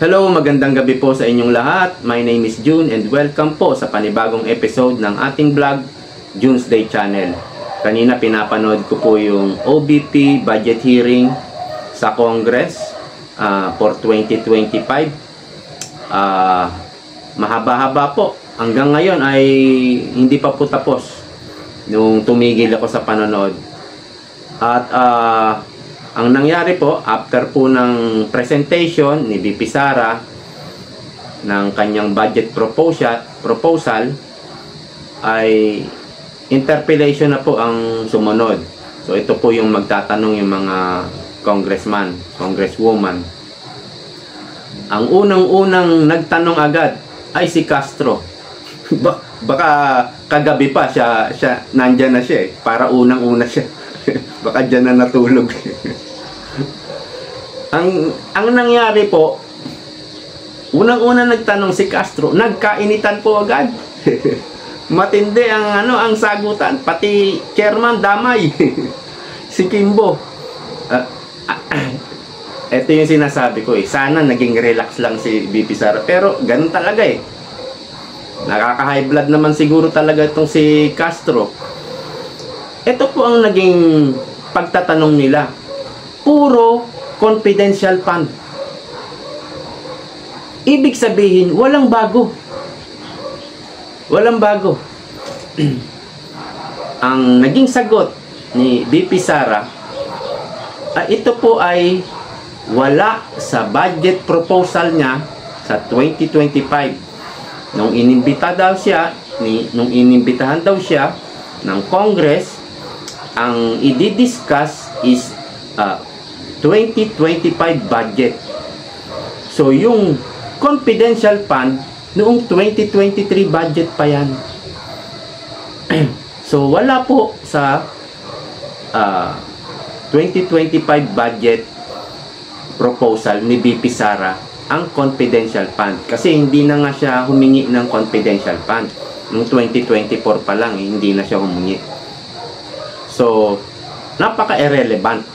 Hello, magandang gabi po sa inyong lahat. My name is June and welcome po sa panibagong episode ng ating vlog, June's Day Channel. Kanina pinapanood ko po yung OBP budget hearing sa Congress for 2025. Mahaba-haba po. Hanggang ngayon ay hindi pa po tapos nung tumigil ako sa panonood. At ang nangyari po, after po ng presentation ni VP Sara ng kanyang budget proposal ay interpellation na po ang sumunod. So ito po yung magtatanong yung mga congressman, congresswoman. Ang unang-unang nagtanong agad ay si Castro. Baka kagabi pa siya nandyan na siya eh. Para unang-una siya. Baka dyan na natulog. ang nangyari po, unang-una nagtanong si Castro, nagkainitan po agad. Matindi ang sagutan, pati chairman damay. Si Kimbo. Ito yung sinasabi ko eh. Sana naging relax lang si VP Sara, pero ganun talaga eh. Nakaka-high blood naman siguro talaga itong si Castro. Ito po ang naging pagtatanong nila. Puro confidential fund. Ibig sabihin, walang bago. Walang bago. Ang naging sagot ni VP Sara, ito po ay wala sa budget proposal niya sa 2025. Nung inimbitahan daw siya ng Congress, ang i-discuss is 2025 budget. So yung confidential fund noong 2023 budget pa yan. So wala po sa 2025 budget proposal ni VP Sara ang confidential fund. Kasi hindi na nga siya humingi ng confidential fund. Noong 2024 pa lang, hindi na siya humingi. So, napaka-irrelevant.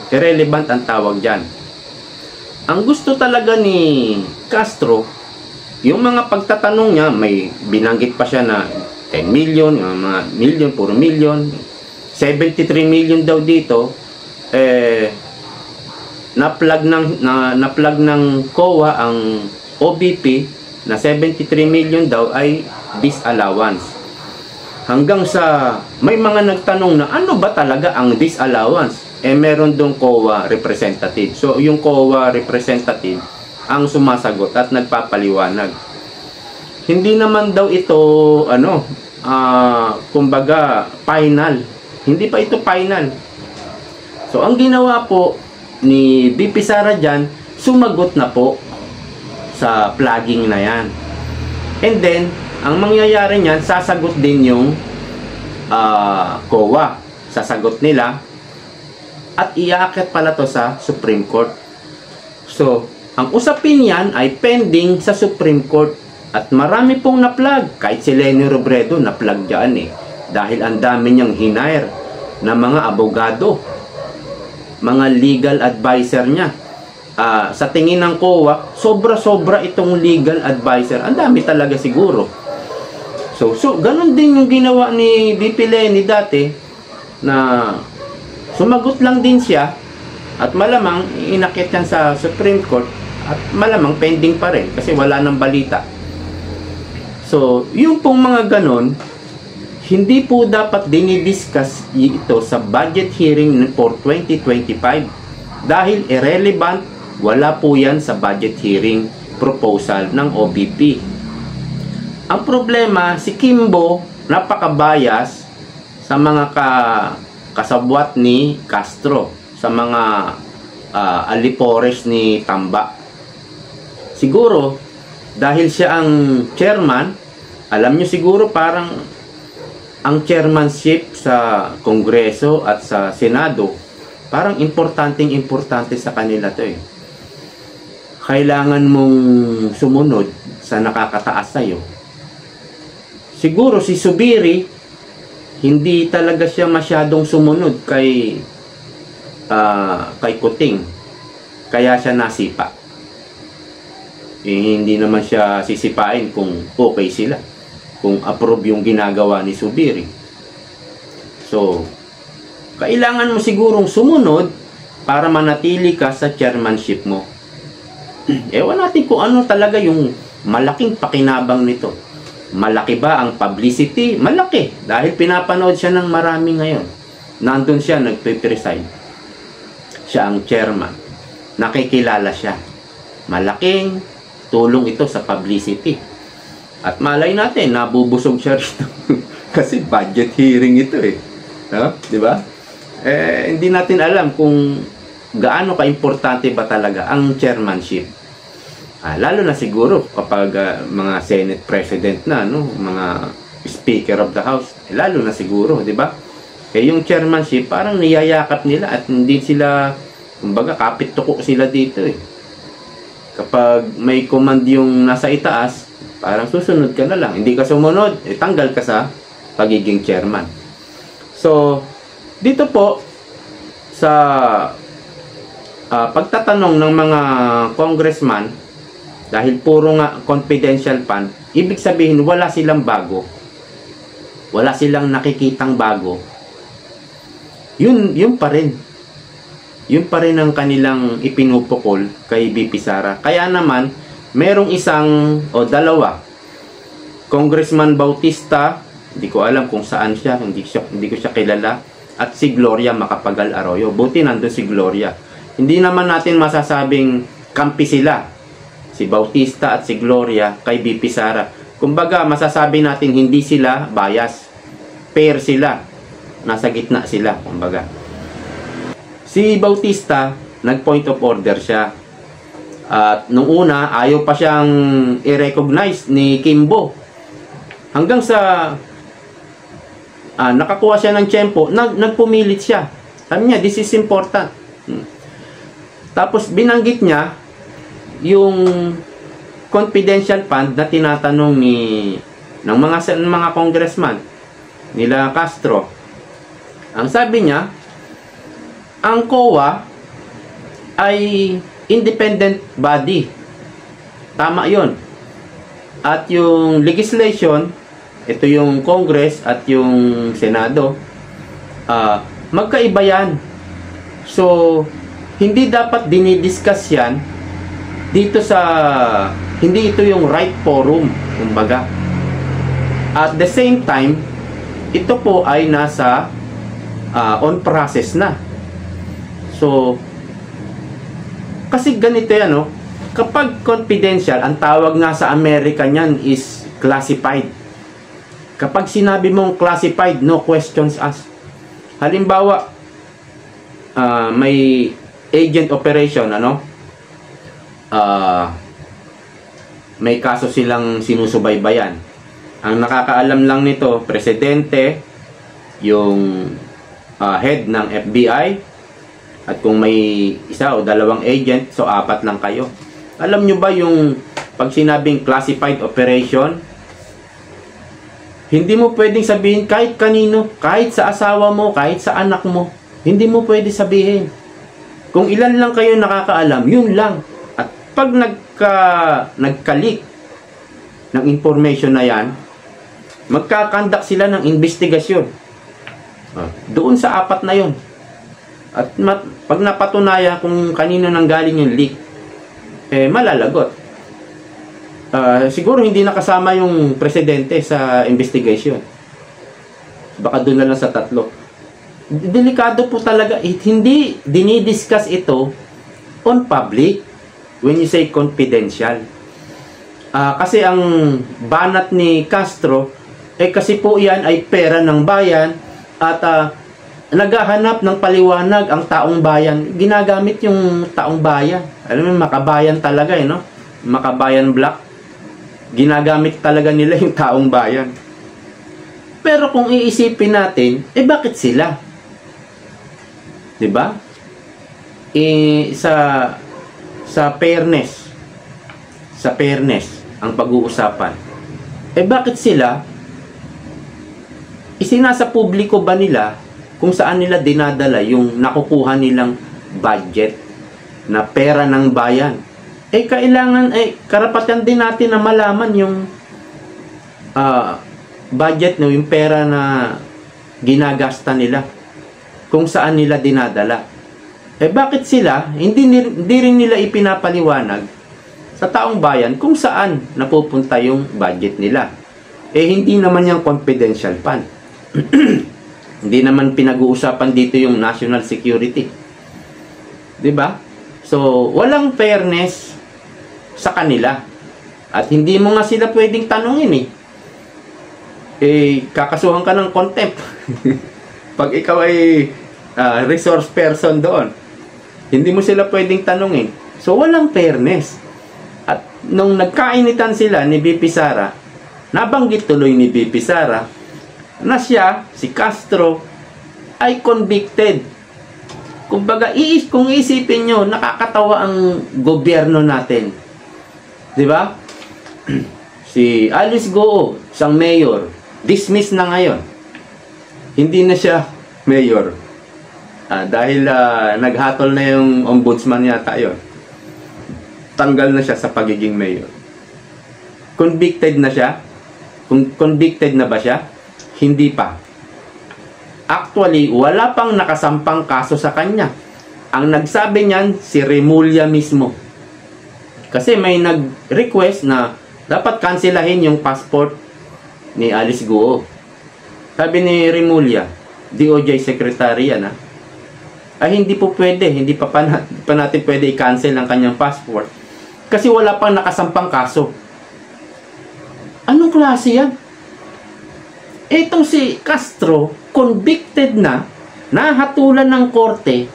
Irrelevant ang tawag dyan. Ang gusto talaga ni Castro, yung mga pagtatanong niya, may binanggit pa siya na 10 million, yung mga million, puro million, 73 million daw dito, na-plug ng COA ang OBP na 73 million daw ay disallowance. Hanggang sa may mga nagtanong na ano ba talaga ang disallowance? Meron dong COA representative. So yung COA representative ang sumasagot at nagpapaliwanag. Hindi naman daw ito kumbaga final. Hindi pa ito final. So ang ginawa po ni VP Sara dyan, sumagot na po sa plugging na yan. And then, ang mangyayari niyan, sasagot din yung COA. Sasagot nila at iaakit pala to sa Supreme Court. So, ang usapin yan ay pending sa Supreme Court. At marami pong na-plug. Kahit si Leni Robredo na-plug dyan eh. Dahil ang dami niyang hinire na mga abogado, mga legal advisor niya. Sa tingin ng COA, sobra-sobra itong legal advisor. Ang dami talaga siguro. So ganun din yung ginawa ni VP Leni dati, na sumagot lang din siya at malamang inakit yan sa Supreme Court at malamang pending pa rin kasi wala nang balita. So, yung pong mga ganon, hindi po dapat dinidiscuss ito sa budget hearing for 2025 dahil irrelevant, wala po yan sa budget hearing proposal ng OBP. Ang problema, si Kimbo napaka-bias sa mga kasabwat ni Castro, sa mga alipores ni Tamba. Siguro, dahil siya ang chairman, alam nyo siguro parang ang chairmanship sa Kongreso at sa Senado, parang importante sa kanila to eh. Kailangan mong sumunod sa nakakataas sa'yo. Siguro si Subiri, hindi talaga siya masyadong sumunod kay Kuting. Kaya siya nasipa. hindi naman siya sisipain kung okay sila, kung approve yung ginagawa ni Zubiri. So, kailangan mo sigurong sumunod para manatili ka sa chairmanship mo. Ewan natin kung ano talaga yung malaking pakinabang nito. Malaki ba ang publicity? Malaki. Dahil pinapanood siya ng marami ngayon. Nandun siya, nagpe-preside. Siya ang chairman. Nakikilala siya. Malaking tulong ito sa publicity. At malay natin, nabubusog siya rito. Kasi budget hearing ito eh. No? Di ba? Hindi natin alam kung gaano ka-importante ba talaga ang chairmanship. Lalo na siguro kapag mga Senate President na, no? Mga Speaker of the House, lalo na siguro, di ba? Yung chairmanship, parang niyayakap nila at hindi sila, kumbaga, kapit-tuko sila dito eh. Kapag may command yung nasa itaas, parang susunod ka na lang. Hindi ka sumunod, tanggal ka sa pagiging chairman. So, dito po, sa pagtatanong ng mga congressman, dahil puro nga confidential fund, ibig sabihin wala silang bago. Wala silang nakikitang bago. Yun pa rin. Yun pa rin ang kanilang ipinupukol kay BP Sara. Kaya naman, merong isang o dalawa. Congressman Bautista, hindi ko alam kung saan siya, hindi ko siya kilala. At si Gloria Macapagal Arroyo. Buti nandun si Gloria. Hindi naman natin masasabing kampi sila. Si Bautista at si Gloria kay BP Sara. Kumbaga, masasabi natin hindi sila bias. Pair sila. Nasa gitna sila, kumbaga. Si Bautista, nag-point of order siya. At nung una, ayaw pa siyang i-recognize ni Kimbo. Hanggang sa nakakuha siya ng tiyempo, nagpumilit siya. Sabi niya, this is important. Tapos binanggit niya yung confidential fund na tinatanong ng mga congressman nila Castro. Ang sabi niya, ang COA ay independent body. Tama 'yon. At yung legislation, ito yung Congress at yung Senado, magkaiba yan. So, hindi dapat dinidiscuss yan dito sa, hindi ito yung right forum, kumbaga. At the same time, ito po ay nasa on process na. So, kasi ganito yan, no? Kapag confidential, ang tawag nga sa Amerika niyan is classified. Kapag sinabi mong classified, no questions asked. Halimbawa, may agent operation, ano? May kaso silang sinusubaybayan. Ang nakakaalam lang nito, presidente, yung head ng FBI, at kung may isa o dalawang agent, so 4 lang kayo. Alam nyo ba yung pag sinabing classified operation, hindi mo pwedeng sabihin kahit kanino, kahit sa asawa mo, kahit sa anak mo, hindi mo pwede sabihin. Kung ilan lang kayo nakakaalam, yun lang. At pag nagka-leak ng information na yan, magkakandak sila ng investigasyon. Doon sa 4 na yun. At pag napatunayan kung kanino nang galing yung leak, malalagot. Siguro hindi nakasama yung presidente sa investigation. Baka doon na lang sa 3. Delikado po talaga. Hindi dinidiscuss ito on public when you say confidential. Kasi ang banat ni Castro, kasi po yan ay pera ng bayan at naghahanap ng paliwanag ang taong bayan. Ginagamit yung taong bayan. Alam mo, makabayan talaga no? Makabayan black. Ginagamit talaga nila yung taong bayan. Pero kung iisipin natin, bakit sila? 'Di ba? Sa fairness ang pag-uusapan. Bakit sila? Isinasa publiko ba nila kung saan nila dinadala yung nakukuha nilang budget na pera ng bayan? kailangan, karapatan din natin na malaman yung budget, no, yung pera na ginagasta nila, kung saan nila dinadala. Bakit sila, hindi rin nila ipinapaliwanag sa taong bayan kung saan napupunta yung budget nila? Hindi naman yung confidential fund. Hindi naman pinag-uusapan dito yung national security. 'Di ba? So, walang fairness sa kanila. At hindi mo nga sila pwedeng tanungin kakasuhan ka ng contempt. Pag ikaw ay resource person doon, hindi mo sila pwedeng tanungin. So, walang fairness. At nung nagkainitan sila ni VP Sara, nabanggit tuloy ni VP Sara na siya, si Castro, ay convicted. Kumbaga, kung isipin nyo, nakakatawa ang gobyerno natin. Di ba? Si Alice Goo, isang mayor, dismiss na ngayon. Hindi na siya mayor. Dahil naghatol na yung ombudsman yata yun. Tanggal na siya sa pagiging mayor. Convicted na siya? Convicted na ba siya? Hindi pa. Actually, wala pang nakasampang kaso sa kanya. Ang nagsabi niyan, si Remulla mismo. Kasi may nag-request na dapat cancelahin yung passport ni Alice Goo. Sabi ni Remulla, DOJ Secretary yan, ay hindi po pwede, hindi pa natin pwede i-cancel ang kanyang passport kasi wala pang nakasampang kaso. Anong klase yan? Itong si Castro, convicted na, nahatulan ng korte,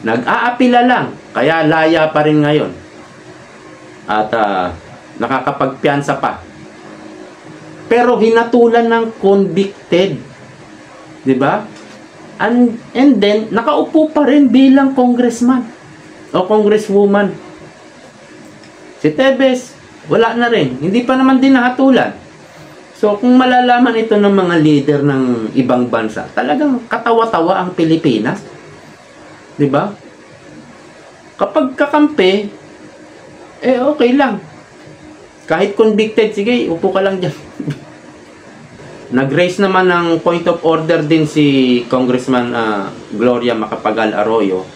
nag-aapila lang, kaya laya pa rin ngayon. At nakakapagpiyansa pa. Pero hinatulan ng convicted. 'Di ba? And then, nakaupo pa rin bilang congressman o congresswoman. Si Tebes, wala na rin. Hindi pa naman din nahatulan. So, kung malalaman ito ng mga leader ng ibang bansa, talagang katawa-tawa ang Pilipinas. 'Di ba? Kapag kakampi, okay lang. Kahit convicted, sige, upo ka lang dyan. Nag-raise naman ng point of order din si Congressman Gloria Macapagal Arroyo.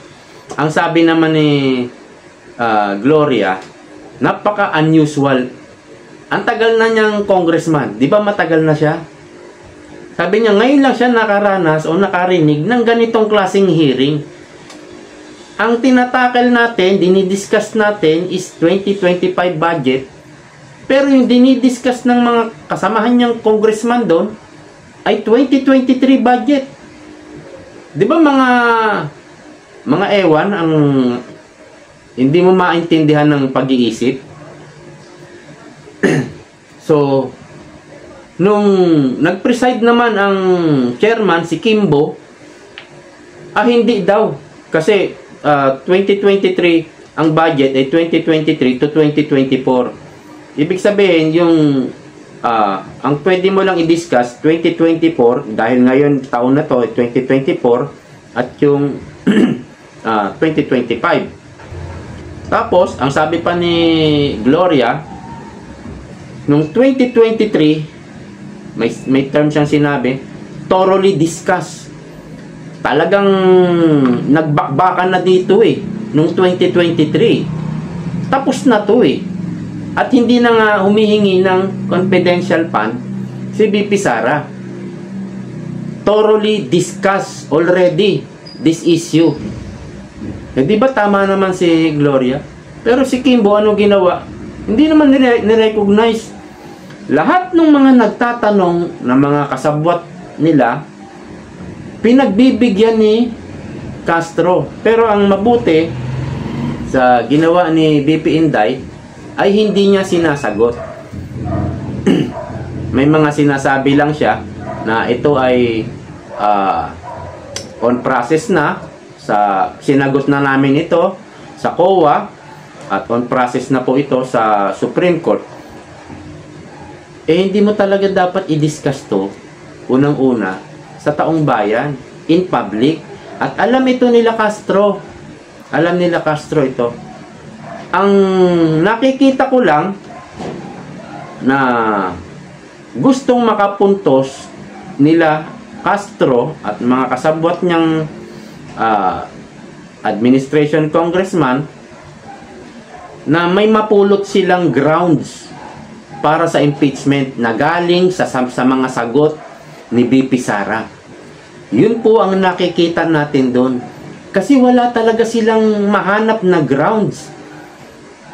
Ang sabi naman ni Gloria, napaka-unusual. Ang tagal na niyang congressman. Di ba matagal na siya? Sabi niya, ngayon lang siya nakaranas o nakarinig ng ganitong klaseng hearing. Ang tinatakal natin, dinidiscuss natin is 2025 budget. Pero yung dinidiscuss ng mga kasamahan niyang congressman doon ay 2023 budget. Di ba mga ewan ang hindi mo maintindihan ng pag-iisip? So, nung nag-preside naman ang chairman, si Kimbo, hindi daw. Kasi 2023, ang budget ay 2023 to 2024. Ibig sabihin, yung ang pwede mo lang i-discuss 2024 dahil ngayon taon na to 2024 at yung 2025. Tapos, ang sabi pa ni Gloria, nung 2023, may term siyang sinabi, thoroughly discuss. Talagang nagbakbakan na dito nung 2023. Tapos na to At hindi na nga humihingi ng confidential fund si VP Sara. Thoroughly discussed already this issue. Di ba tama naman si Gloria? Pero si Kimbo, ano ginawa? Hindi naman nirecognize. Lahat ng mga nagtatanong na mga kasabwat nila, pinagbibigyan ni Castro. Pero ang mabuti sa ginawa ni VP Inday, ay hindi niya sinasagot. May mga sinasabi lang siya na ito ay on process na, sinagot na namin ito sa COA at on process na po ito sa Supreme Court. Hindi mo talaga dapat i-discuss to unang-una sa taong bayan, in public. At alam ito nila Castro. Alam nila Castro ito. Ang nakikita ko lang na gustong makapuntos nila Castro at mga kasabwat niyang administration congressman na may mapulot silang grounds para sa impeachment na galing sa mga sagot ni VP Sara. Yun po ang nakikita natin doon. Kasi wala talaga silang mahanap na grounds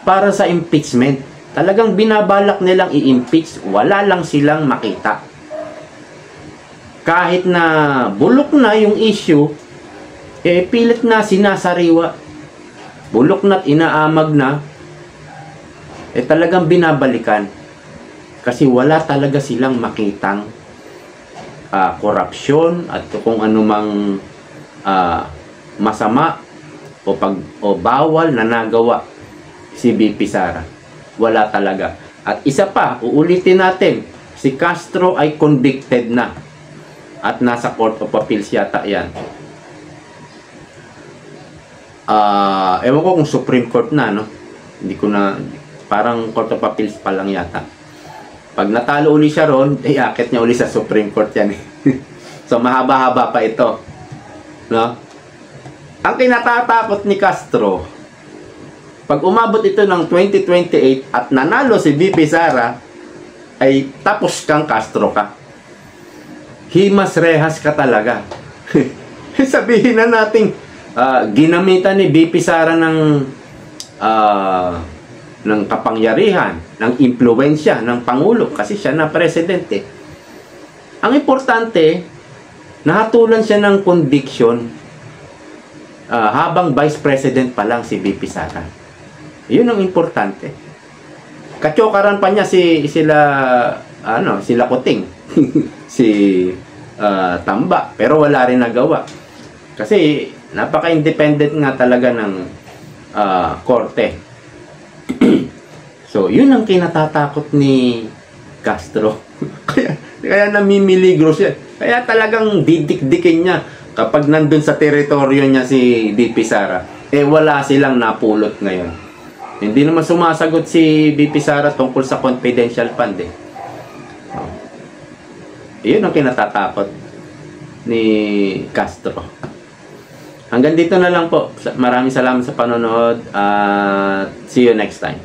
para sa impeachment. Talagang binabalak nilang i-impeach, wala lang silang makita. Kahit na bulok na yung issue, pilit na sinasariwa. Bulok na't inaamag na, talagang binabalikan. Kasi wala talaga silang makitang korupsyon at kung anumang masama o bawal na nagawa si VP Sara. Wala talaga. At isa pa, uulitin natin, si Castro ay convicted na at nasa Court of Appeals yata yan. Ewan ko kung Supreme Court na, no? Hindi ko na, parang Court of Appeals pa lang yata. Pag natalo uli siya ron, akit niya uli sa Supreme Court yan. So, mahaba-haba pa ito. No? Ang kinatatakot ni Castro, pag umabot ito ng 2028 at nanalo si VP Sara, ay tapos kang Castro ka. Himas rehas ka talaga. Sabihin na natin, ginamitan ni VP Sara ng kapangyarihan, ng impluwensya ng Pangulo kasi siya na presidente. Ang importante, nahatulan siya ng conviction habang vice president pa lang si VP Sara. Yun ang importante. Katyokaran pa niya sila Kuting, si Tamba, pero wala rin nagawa. Kasi napaka-independent nga talaga ng korte. So, yun ang kinatatakot ni Castro. kaya namimiligro siya. Kaya talagang didikdikin niya kapag nandun sa teritoryo niya si VP Sara. Wala silang napulot ngayon. Hindi naman sumasagot si VP Sara tungkol sa confidential fund Yun ang kinatatakot ni Castro. Hanggang dito na lang po. Maraming salamat sa panonood at see you next time.